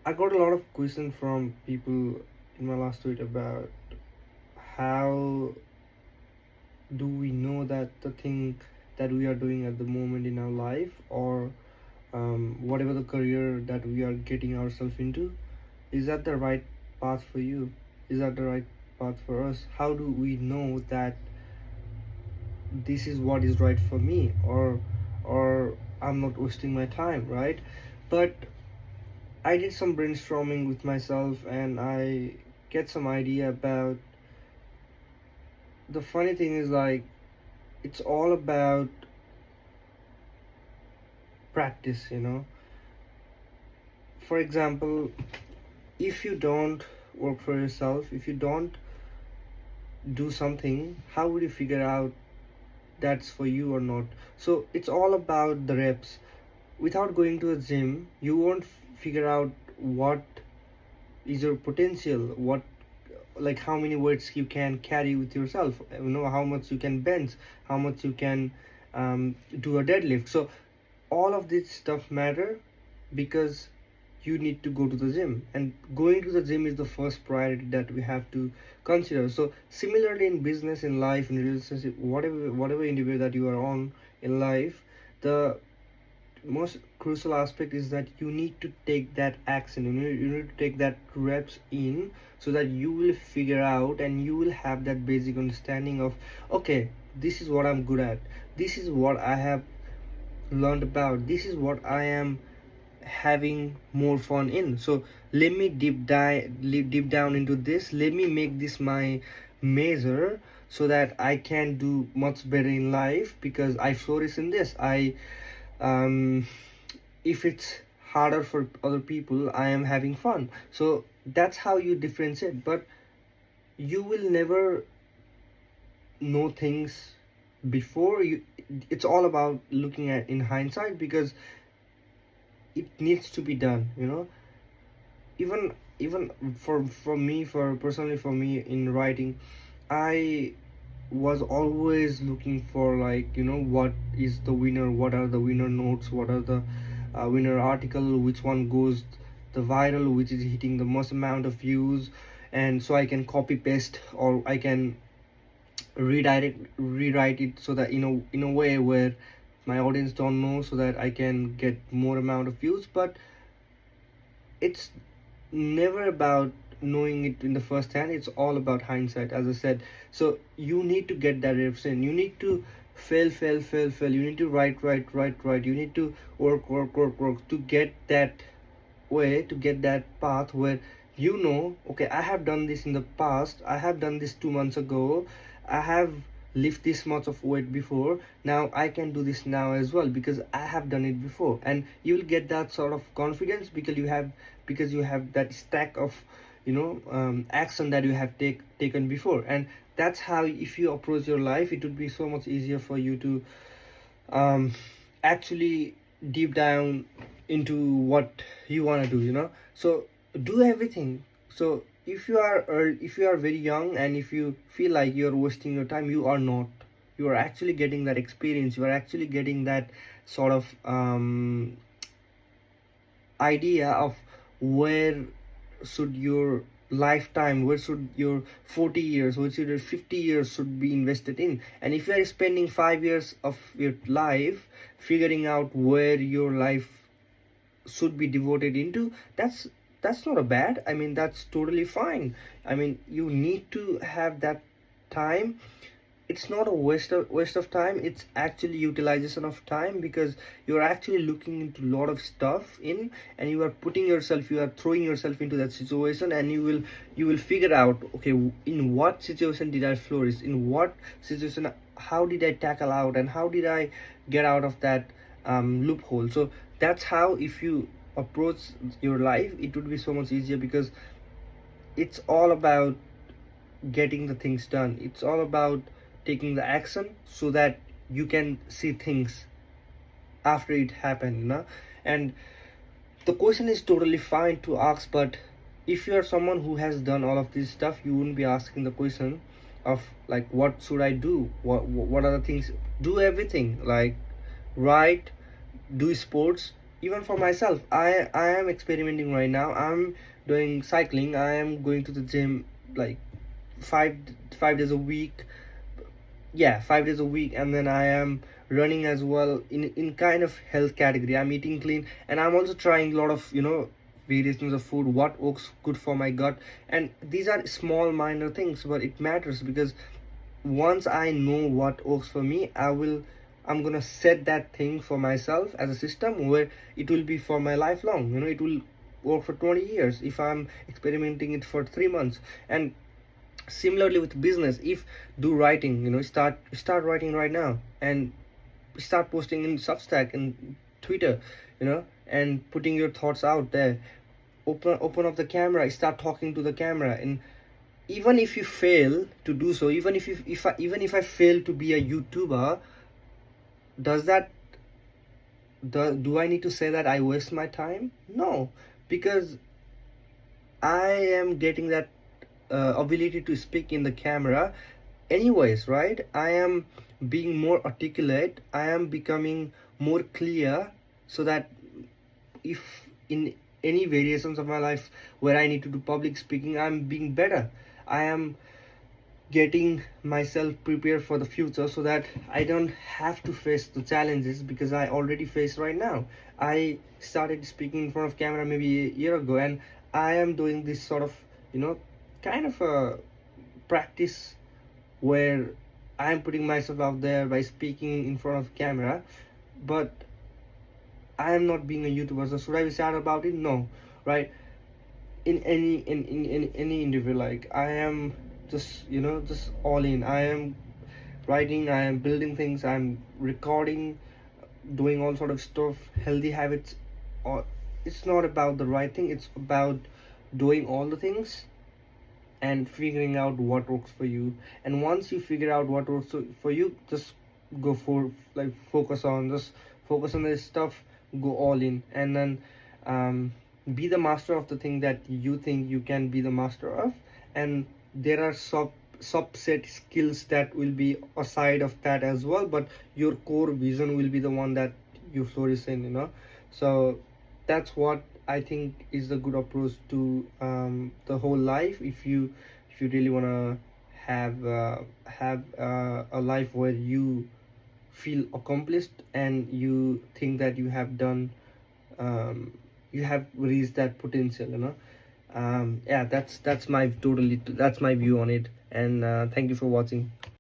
I got a lot of questions from people in my last tweet about how do we know that the thing that we are doing at the moment in our life, or whatever the career that we are getting ourselves into, is that the right path for you? Is that the right path for us? How do we know that this is what is right for me, or I'm not wasting my time, right? But I did some brainstorming with myself and I get some idea about, the funny thing is, like, it's all about practice. For example, if you don't work for yourself, if you don't do something, how would you figure out that's for you or not? So it's all about the reps. Without going to a gym, you won't figure out what is your potential, what, like, how many weights you can carry with yourself, how much you can bench, how much you can do a deadlift. So all of this stuff matter because you need to go to the gym, and going to the gym is the first priority that we have to consider. So similarly, in business, in life, in relationship, whatever endeavor that you are on in life, the most crucial aspect is that you need to take that action. You need to take that reps in, so that you will figure out and you will have that basic understanding of, okay, this is what I'm good at, this is what I have learned about, this is what I am having more fun in. So let me deep down into this, let me make this my measure, so that I can do much better in life because I flourish in this. Um if it's harder for other people, I am having fun. So that's how you differentiate. But you will never know things before you. It's all about looking at in hindsight, because it needs to be done. Even for me, for personally, for me in writing, I was always looking for, like, what is the winner, what are the winner notes, what are the winner article, which one goes the viral, which is hitting the most amount of views, and so I can copy paste, or I can rewrite it, so that in a way where my audience don't know, so that I can get more amount of views. But it's never about knowing it in the first hand, it's all about hindsight, as I said. So you need to get that reps in, you need to fail, you need to write, you need to work to get that way, to get that path where, okay, I have done this in the past, I have done this 2 months ago, I have lift this much of weight before, now I can do this now as well because I have done it before. And you will get that sort of confidence because you have that stack of action that you have taken before. And that's how, if you approach your life, it would be so much easier for you to um, actually deep down into what you want to do. So do everything. So if you are very young, and if you feel like you're wasting your time, you are not. You are actually getting that experience, you are actually getting that sort of idea of where should your lifetime, where should your 40 years, where should your 50 years should be invested in. And if you are spending 5 years of your life figuring out where your life should be devoted into, that's not a bad, I mean, that's totally fine. I mean, you need to have that time. It's not a waste of time, it's actually utilization of time, because you're actually looking into a lot of stuff in, and you are throwing yourself into that situation, and you will figure out, okay, in what situation did I flourish, in what situation, how did I tackle out, and how did I get out of that loophole. So that's how, if you approach your life, it would be so much easier, because it's all about getting the things done, it's all about taking the action, so that you can see things after it happened. And the question is totally fine to ask, but if you are someone who has done all of this stuff, you wouldn't be asking the question of, like, what should I do, what are the things. Do everything, like, write, do sports, even for myself, I am experimenting right now. I'm doing cycling. I am going to the gym like five 5 days a week. Yeah, 5 days a week. And then I am running as well in kind of health category. I'm eating clean, and I'm also trying a lot of variations of food, what works good for my gut. And these are small minor things, but it matters, because once I know what works for me, I'm gonna set that thing for myself as a system where it will be for my lifelong. It will work for 20 years if I'm experimenting it for 3 months. And similarly with business, if do writing, start writing right now, and start posting in Substack and Twitter, and putting your thoughts out there. Open up the camera, start talking to the camera. And even if you fail to do so, even if I fail to be a YouTuber, does that do I need to say that I waste my time? No, because I am getting that ability to speak in the camera anyways, right? I am being more articulate, I am becoming more clear, so that if in any variations of my life where I need to do public speaking, I'm being better. I am getting myself prepared for the future, so that I don't have to face the challenges, because I already face right now. I started speaking in front of camera maybe a year ago, and I am doing this sort of kind of a practice where I'm putting myself out there by speaking in front of camera. But I am not being a YouTuber, so should I be sad about it? No, right? In any interview, like, I am just all in. I am writing, I am building things, I'm recording, doing all sort of stuff, healthy habits. Or it's not about the right thing, it's about doing all the things and figuring out what works for you. And once you figure out what works for you, just go for, like, focus on this stuff, go all in. And then be the master of the thing that you think you can be the master of. And there are subset skills that will be aside of that as well, but your core vision will be the one that you flourish in. So that's what I think is the good approach to the whole life. If you really want to have a life where you feel accomplished, and you think that you have done you have reached that potential. Yeah, that's my view on it. And thank you for watching.